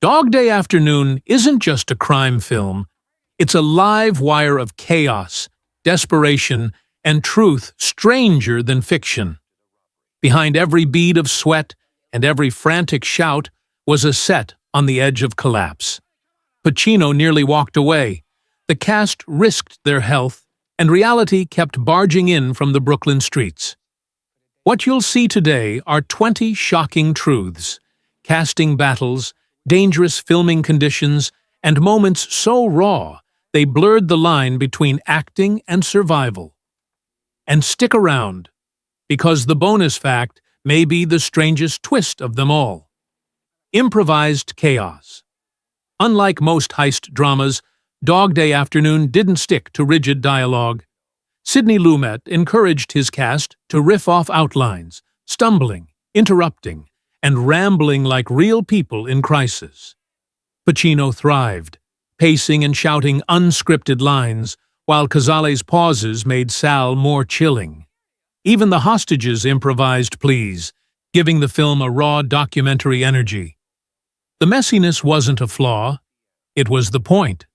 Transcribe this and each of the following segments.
Dog Day Afternoon isn't just a crime film. It's a live wire of chaos, desperation, and truth stranger than fiction. Behind every bead of sweat and every frantic shout was a set on the edge of collapse. Pacino nearly walked away. The cast risked their health, and reality kept barging in from the Brooklyn streets. What you'll see today are 20 shocking truths, casting battles, dangerous filming conditions, and moments so raw they blurred the line between acting and survival. And stick around, because the bonus fact may be the strangest twist of them all. Improvised chaos. Unlike most heist dramas, Dog Day Afternoon didn't stick to rigid dialogue. Sidney Lumet encouraged his cast to riff off outlines, stumbling, interrupting, and rambling like real people in crisis. Pacino thrived, pacing and shouting unscripted lines, while Cazale's pauses made Sal more chilling. Even the hostages improvised pleas, giving the film a raw documentary energy. The messiness wasn't a flaw, it was the point.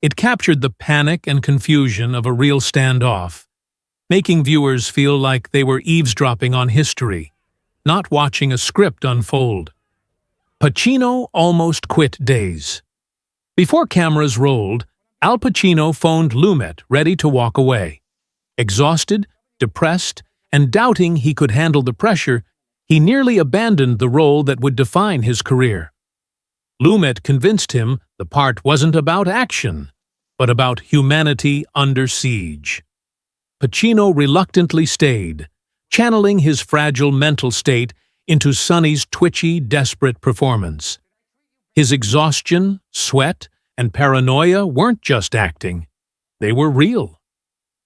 It captured the panic and confusion of a real standoff, making viewers feel like they were eavesdropping on history, not watching a script unfold. Pacino almost quit days. Before cameras rolled, Al Pacino phoned Lumet ready to walk away. Exhausted, depressed, and doubting he could handle the pressure, he nearly abandoned the role that would define his career. Lumet convinced him the part wasn't about action, but about humanity under siege. Pacino reluctantly stayed, channeling his fragile mental state into Sonny's twitchy, desperate performance. His exhaustion, sweat, and paranoia weren't just acting. They were real.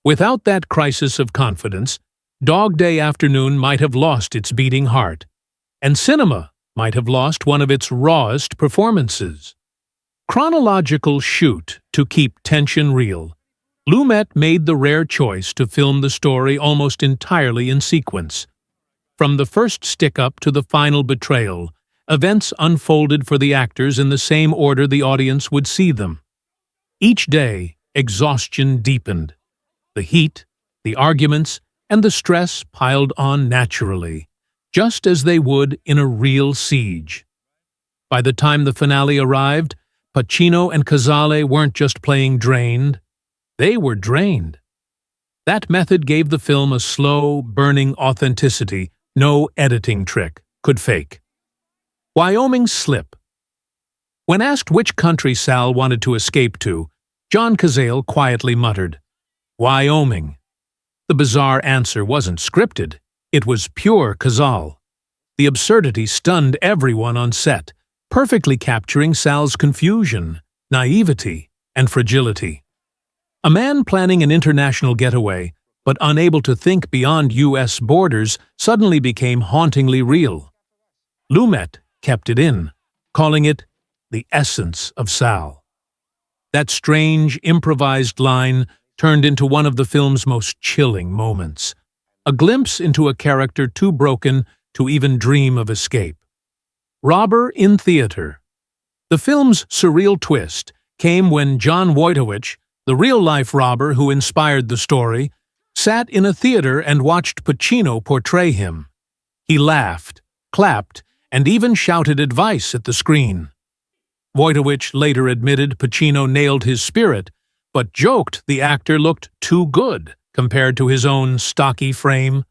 Without that crisis of confidence, Dog Day Afternoon might have lost its beating heart, and cinema might have lost one of its rawest performances. Chronological shoot to keep tension real. Lumet made the rare choice to film the story almost entirely in sequence. From the first stick-up to the final betrayal, events unfolded for the actors in the same order the audience would see them. Each day, exhaustion deepened. The heat, the arguments, and the stress piled on naturally, just as they would in a real siege. By the time the finale arrived, Pacino and Cazale weren't just playing drained, they were drained. That method gave the film a slow, burning authenticity no editing trick could fake. Wyoming slip. When asked which country Sal wanted to escape to, John Cazale quietly muttered, "Wyoming." The bizarre answer wasn't scripted, it was pure Cazale. The absurdity stunned everyone on set, perfectly capturing Sal's confusion, naivety, and fragility. A man planning an international getaway, but unable to think beyond U.S. borders, suddenly became hauntingly real. Lumet kept it in, calling it the essence of Sal. That strange, improvised line turned into one of the film's most chilling moments, a glimpse into a character too broken to even dream of escape. Robber in theater. The film's surreal twist came when John Wojtowicz, the real-life robber who inspired the story, sat in a theater and watched Pacino portray him. He laughed, clapped, and even shouted advice at the screen. Wojtowicz later admitted Pacino nailed his spirit, but joked the actor looked too good compared to his own stocky frame.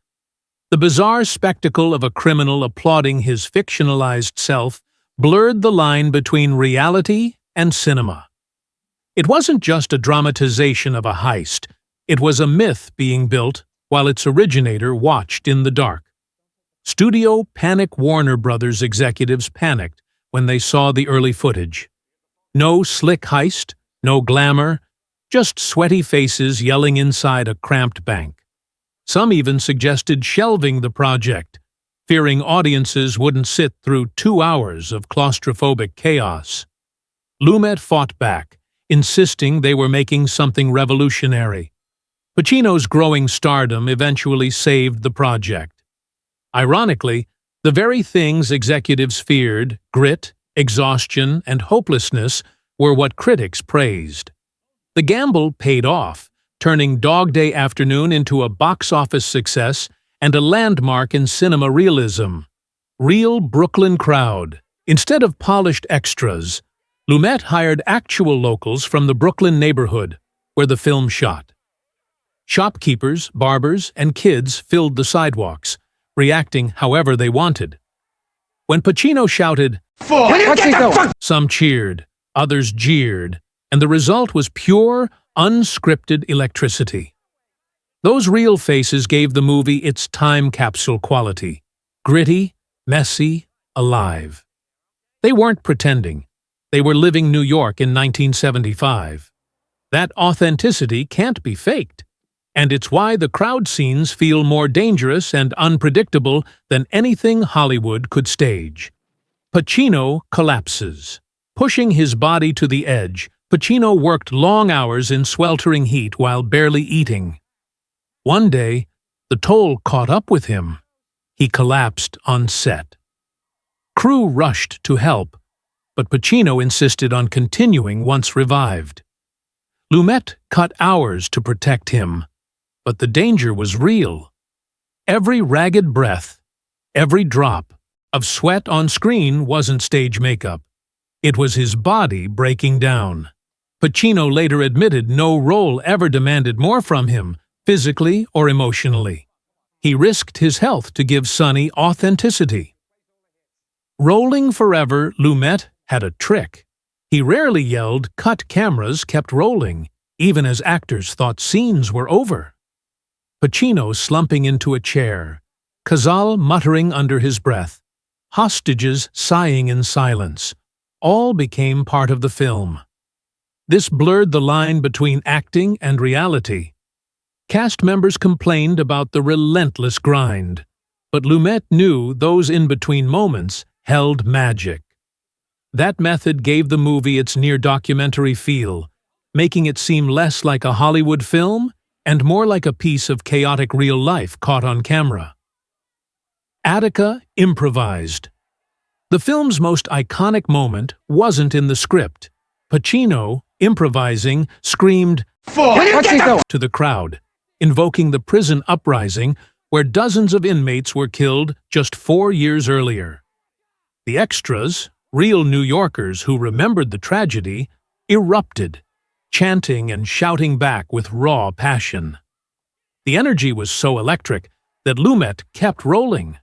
The bizarre spectacle of a criminal applauding his fictionalized self blurred the line between reality and cinema. It wasn't just a dramatization of a heist, it was a myth being built while its originator watched in the dark. Studio Panic Warner Brothers executives panicked when they saw the early footage. No slick heist, no glamour, just sweaty faces yelling inside a cramped bank. Some even suggested shelving the project, fearing audiences wouldn't sit through 2 hours of claustrophobic chaos. Lumet fought back, insisting they were making something revolutionary. Pacino's growing stardom eventually saved the project. Ironically, the very things executives feared, grit, exhaustion, and hopelessness were what critics praised. The gamble paid off, turning Dog Day Afternoon into a box office success and a landmark in cinema realism. Real Brooklyn crowd. Instead of polished extras, Lumet hired actual locals from the Brooklyn neighborhood, where the film shot. Shopkeepers, barbers, and kids filled the sidewalks, reacting however they wanted. When Pacino shouted, some cheered, others jeered, and the result was pure, unscripted electricity. Those real faces gave the movie its time capsule quality. Gritty, messy, alive. They weren't pretending. They were living New York in 1975. That authenticity can't be faked, and it's why the crowd scenes feel more dangerous and unpredictable than anything Hollywood could stage. Pacino collapses. Pushing his body to the edge, Pacino worked long hours in sweltering heat while barely eating. One day, the toll caught up with him. He collapsed on set. Crew rushed to help, but Pacino insisted on continuing once revived. Lumet cut hours to protect him, but the danger was real. Every ragged breath, every drop of sweat on screen wasn't stage makeup. It was his body breaking down. Pacino later admitted no role ever demanded more from him, physically or emotionally. He risked his health to give Sonny authenticity. Rolling forever, Lumet had a trick. He rarely yelled, "Cut!" Cameras kept rolling, even as actors thought scenes were over. Pacino slumping into a chair, Cazal muttering under his breath, hostages sighing in silence, all became part of the film. This blurred the line between acting and reality. Cast members complained about the relentless grind, but Lumet knew those in-between moments held magic. That method gave the movie its near-documentary feel, making it seem less like a Hollywood film and more like a piece of chaotic real life caught on camera. Attica improvised. The film's most iconic moment wasn't in the script. Pacino, improvising, screamed, to the crowd, invoking the prison uprising where dozens of inmates were killed just 4 years earlier. The extras, real New Yorkers who remembered the tragedy, erupted, chanting and shouting back with raw passion. The energy was so electric that Lumet kept rolling.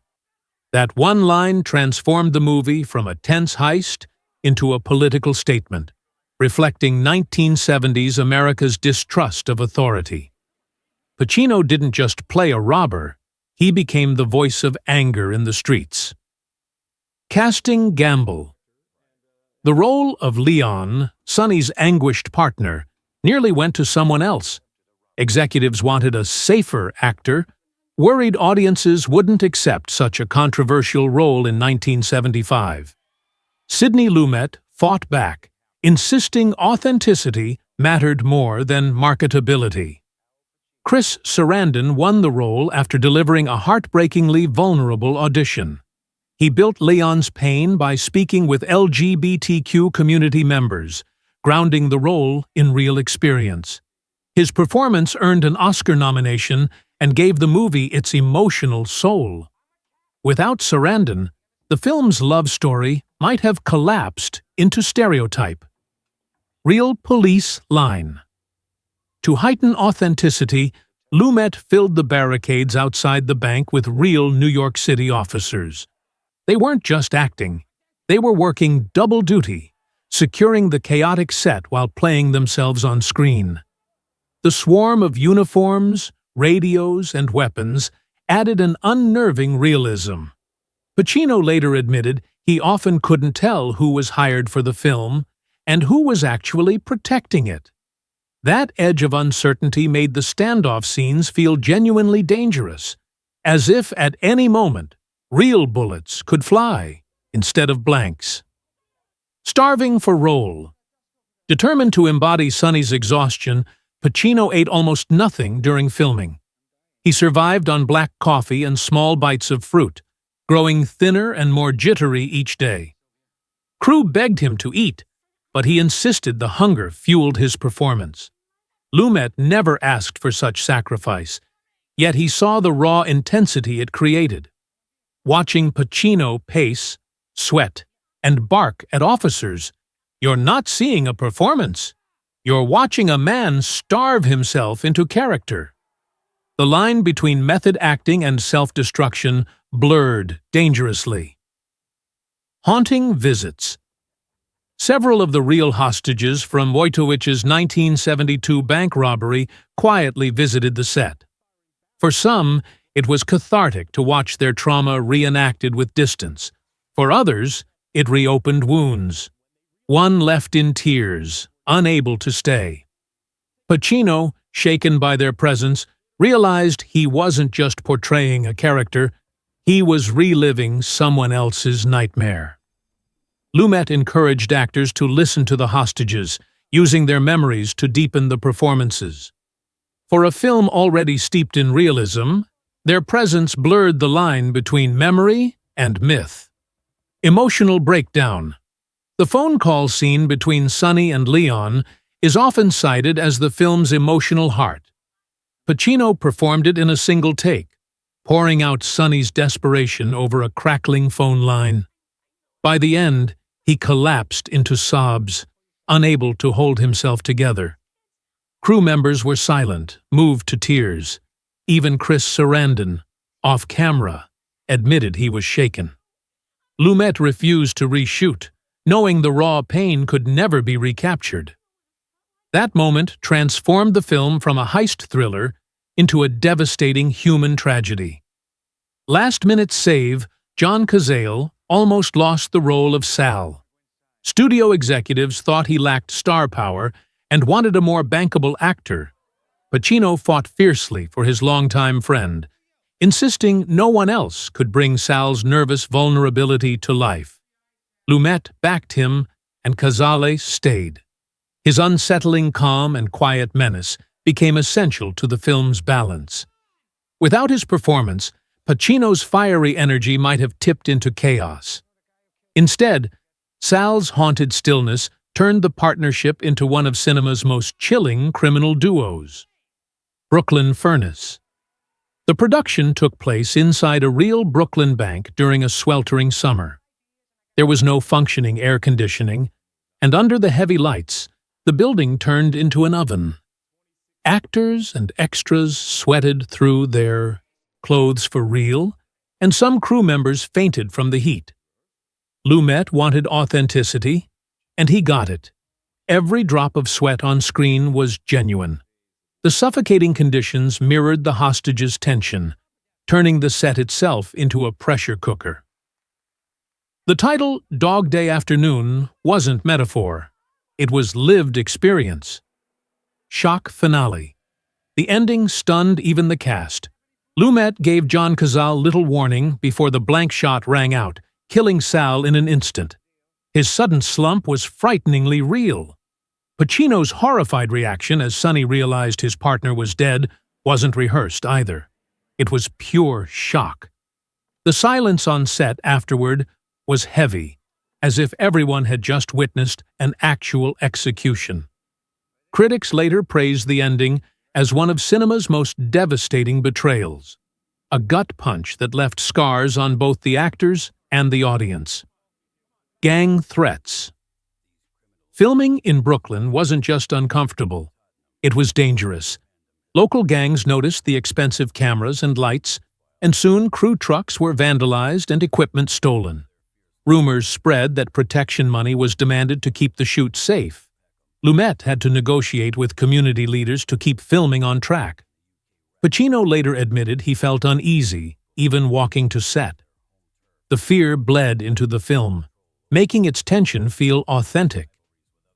That one line transformed the movie from a tense heist into a political statement, reflecting 1970s America's distrust of authority. Pacino didn't just play a robber, he became the voice of anger in the streets. Casting gamble. The role of Leon, Sonny's anguished partner, nearly went to someone else. Executives wanted a safer actor, worried audiences wouldn't accept such a controversial role in 1975. Sidney Lumet fought back, insisting authenticity mattered more than marketability. Chris Sarandon won the role after delivering a heartbreakingly vulnerable audition. He built Leon's pain by speaking with LGBTQ community members, grounding the role in real experience. His performance earned an Oscar nomination and gave the movie its emotional soul. Without Sarandon, the film's love story might have collapsed into stereotype. Real police line. To heighten authenticity, Lumet filled the barricades outside the bank with real New York City officers. They weren't just acting, they were working double duty, securing the chaotic set while playing themselves on screen. The swarm of uniforms, radios, and weapons added an unnerving realism. Pacino later admitted he often couldn't tell who was hired for the film and who was actually protecting it. That edge of uncertainty made the standoff scenes feel genuinely dangerous, as if at any moment, real bullets could fly instead of blanks. Starving for role. Determined to embody Sonny's exhaustion, Pacino ate almost nothing during filming. He survived on black coffee and small bites of fruit, growing thinner and more jittery each day. Crew begged him to eat, but he insisted the hunger fueled his performance. Lumet never asked for such sacrifice, yet he saw the raw intensity it created. Watching Pacino pace, sweat, and bark at officers, you're not seeing a performance. You're watching a man starve himself into character. The line between method acting and self-destruction blurred dangerously. Haunting visits. Several of the real hostages from Wojtiewicz's 1972 bank robbery quietly visited the set. For some, it was cathartic to watch their trauma reenacted with distance. For others, it reopened wounds. One left in tears, unable to stay. Pacino, shaken by their presence, realized he wasn't just portraying a character, he was reliving someone else's nightmare. Lumet encouraged actors to listen to the hostages, using their memories to deepen the performances. For a film already steeped in realism, their presence blurred the line between memory and myth. Emotional breakdown. The phone call scene between Sonny and Leon is often cited as the film's emotional heart. Pacino performed it in a single take, pouring out Sonny's desperation over a crackling phone line. By the end, he collapsed into sobs, unable to hold himself together. Crew members were silent, moved to tears. Even Chris Sarandon, off camera, admitted he was shaken. Lumet refused to reshoot, knowing the raw pain could never be recaptured. That moment transformed the film from a heist thriller into a devastating human tragedy. Last-minute save, John Cazale almost lost the role of Sal. Studio executives thought he lacked star power and wanted a more bankable actor. Pacino fought fiercely for his longtime friend, insisting no one else could bring Sal's nervous vulnerability to life. Lumet backed him, and Cazale stayed. His unsettling calm and quiet menace became essential to the film's balance. Without his performance, Pacino's fiery energy might have tipped into chaos. Instead, Sal's haunted stillness turned the partnership into one of cinema's most chilling criminal duos. Brooklyn Furnace. The production took place inside a real Brooklyn bank during a sweltering summer. There was no functioning air conditioning, and under the heavy lights, the building turned into an oven. Actors and extras sweated through their clothes for real, and some crew members fainted from the heat. Lumet wanted authenticity, and he got it. Every drop of sweat on screen was genuine. The suffocating conditions mirrored the hostages' tension, turning the set itself into a pressure cooker. The title, Dog Day Afternoon, wasn't metaphor. It was lived experience. Shock finale. The ending stunned even the cast. Lumet gave John Cazale little warning before the blank shot rang out, killing Sal in an instant. His sudden slump was frighteningly real. Pacino's horrified reaction as Sonny realized his partner was dead wasn't rehearsed either. It was pure shock. The silence on set afterward was heavy, as if everyone had just witnessed an actual execution. Critics later praised the ending as one of cinema's most devastating betrayals, a gut punch that left scars on both the actors and the audience. Gang threats. Filming in Brooklyn wasn't just uncomfortable, it was dangerous. Local gangs noticed the expensive cameras and lights, and soon crew trucks were vandalized and equipment stolen. Rumors spread that protection money was demanded to keep the shoot safe. Lumet had to negotiate with community leaders to keep filming on track. Pacino later admitted he felt uneasy, even walking to set. The fear bled into the film, making its tension feel authentic.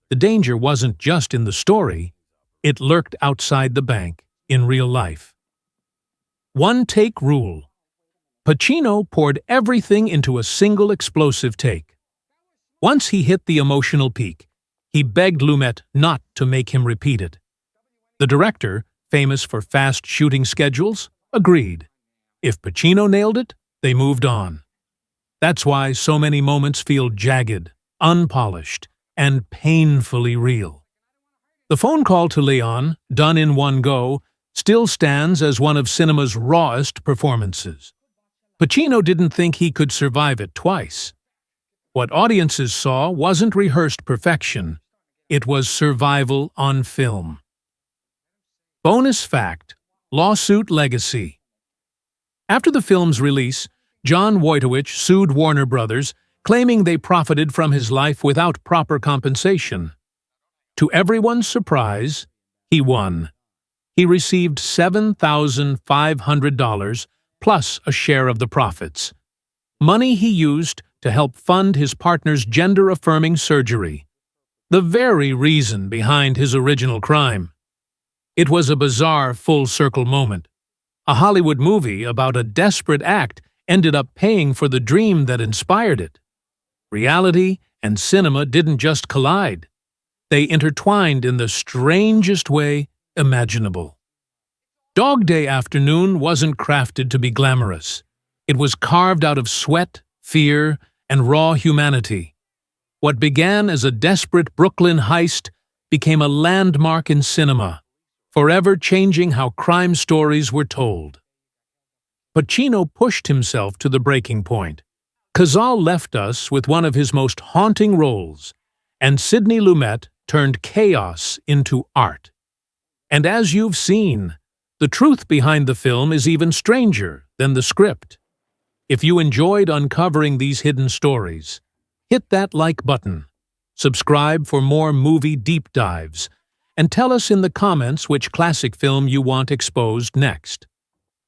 The danger wasn't just in the story, it lurked outside the bank, in real life. One-take rule. Pacino poured everything into a single explosive take. Once he hit the emotional peak, he begged Lumet not to make him repeat it. The director, famous for fast shooting schedules, agreed. If Pacino nailed it, they moved on. That's why so many moments feel jagged, unpolished, and painfully real. The phone call to Leon, done in one go, still stands as one of cinema's rawest performances. Pacino didn't think he could survive it twice. What audiences saw wasn't rehearsed perfection, it was survival on film. Bonus fact: lawsuit legacy. After the film's release, John Wojtowicz sued Warner Brothers, claiming they profited from his life without proper compensation. To everyone's surprise, he won. He received $7,500 plus a share of the profits, money he used to help fund his partner's gender-affirming surgery, the very reason behind his original crime. It was a bizarre full-circle moment. A Hollywood movie about a desperate act ended up paying for the dream that inspired it. Reality and cinema didn't just collide. They intertwined in the strangest way imaginable. Dog Day Afternoon wasn't crafted to be glamorous. It was carved out of sweat, fear, and raw humanity. What began as a desperate Brooklyn heist became a landmark in cinema, forever changing how crime stories were told. Pacino pushed himself to the breaking point. Cazale left us with one of his most haunting roles, and Sidney Lumet turned chaos into art. And as you've seen, the truth behind the film is even stranger than the script. If you enjoyed uncovering these hidden stories, hit that like button, subscribe for more movie deep dives, and tell us in the comments which classic film you want exposed next.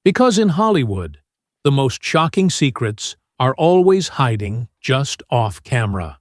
Because in Hollywood, the most shocking secrets are always hiding just off camera.